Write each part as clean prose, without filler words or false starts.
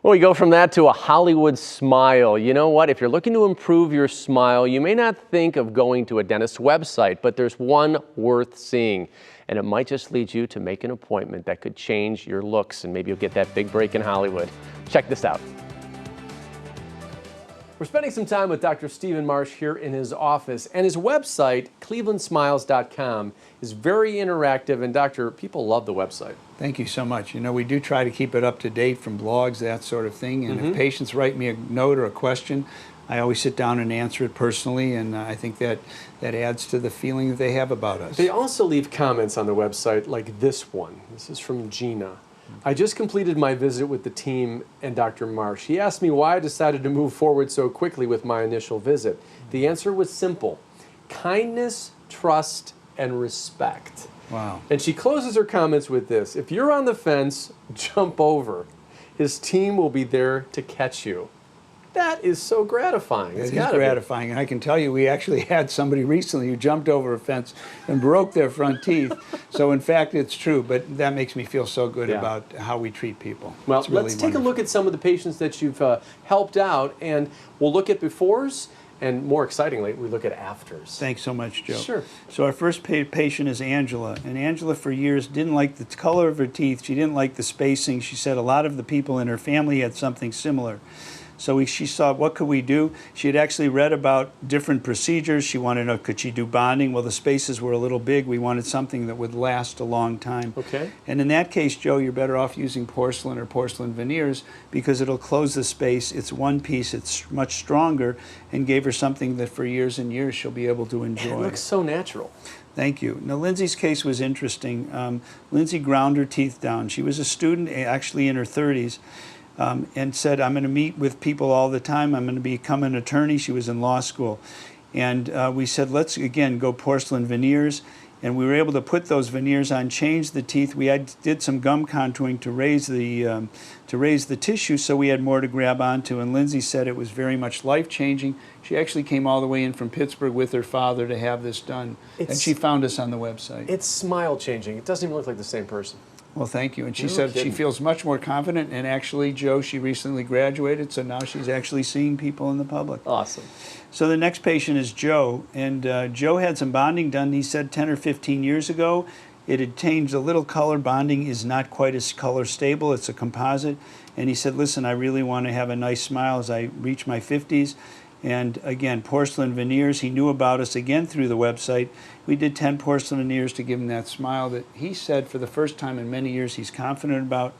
Well, we go from that to a Hollywood smile. You know what? If you're looking to improve your smile, you may not think of going to a dentist's website, but there's one worth seeing. And it might just lead you to make an appointment that could change your looks, and maybe you'll get that big break in Hollywood. Check this out. We're spending some time with Dr. Stephen Marsh here in his office, and his website, clevelandsmiles.com, is very interactive, and Doctor, people love the website. Thank you so much. You know, we do try to keep it up to date from blogs, that sort of thing, and if patients write me a note or a question, I always sit down and answer it personally, and I think that adds to the feeling that they have about us. They also leave comments on the website like this one. This is from Gina. I just completed my visit with the team and Dr. Marsh. He asked me why I decided to move forward so quickly with my initial visit. The answer was simple: kindness, trust, and respect. Wow. And she closes her comments with this: if you're on the fence, jump over. His team will be there to catch you. That is so gratifying. It is gratifying, and I can tell you we actually had somebody recently who jumped over a fence and broke their front teeth. So in fact it's true, but that makes me feel so good about how we treat people. Well, it's really let's take a look at some of the patients that you've helped out, and we'll look at befores, and more excitingly, we look at afters. Thanks so much, Joe. Sure. So our first patient is Angela, and Angela for years didn't like the color of her teeth. She didn't like the spacing. She said a lot of the people in her family had something similar. So she saw, what could we do? She had actually read about different procedures. She wanted to know, could she do bonding? Well, the spaces were a little big. We wanted something that would last a long time. Okay. And in that case, Joe, you're better off using porcelain or porcelain veneers because it'll close the space. It's one piece. It's much stronger, and gave her something that for years and years she'll be able to enjoy. It looks so natural. Thank you. Now, Lindsay's case was interesting. Lindsay ground her teeth down. She was a student, actually in her 30s. And said, I'm going to meet with people all the time. I'm going to become an attorney. She was in law school. And we said, let's, again, go porcelain veneers. And we were able to put those veneers on, change the teeth. We did some gum contouring to raise the tissue so we had more to grab onto. And Lindsay said it was very much life-changing. She actually came all the way in from Pittsburgh with her father to have this done. And she found us on the website. It's smile-changing. It doesn't even look like the same person. Well, thank you. And she said she feels much more confident. And actually, Joe, she recently graduated, so now she's actually seeing people in the public. Awesome. So the next patient is Joe. And Joe had some bonding done, he said, 10 or 15 years ago. It had changed a little color. Bonding is not quite as color stable. It's a composite. And he said, listen, I really want to have a nice smile as I reach my 50s. And again, porcelain veneers. He knew about us again through the website. We did 10 porcelain veneers to give him that smile that he said for the first time in many years he's confident about.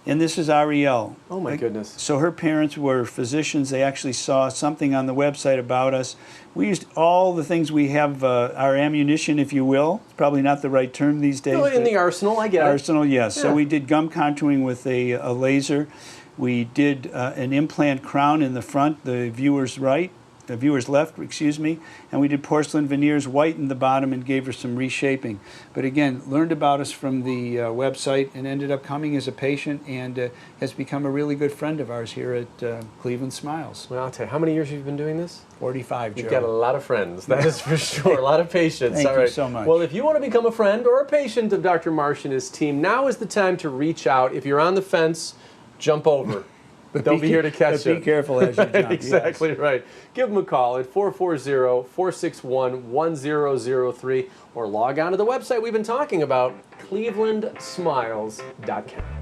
And this is Ariel. Oh my goodness. So her parents were physicians. They actually saw something on the website about us. We used all the things we have, our ammunition, if you will. It's probably not the right term these days. No, in the arsenal, I get it. Arsenal, yes. Yeah. So we did gum contouring with a laser. We did an implant crown in the front, the viewer's left, excuse me, and we did porcelain veneers, whitened the bottom, and gave her some reshaping. But again, learned about us from the website and ended up coming as a patient, and has become a really good friend of ours here at Cleveland Smiles. Well, I'll tell you, how many years have you been doing this? 45, Joe. You've got a lot of friends, that is for sure, a lot of patients. Thank you so much. Well, if you want to become a friend or a patient of Dr. Marsh and his team, now is the time to reach out. If you're on the fence, jump over. They'll be here to catch you. Be careful as you jump. Exactly right. Give them a call at 440-461-1003 or log on to the website we've been talking about, clevelandsmiles.com.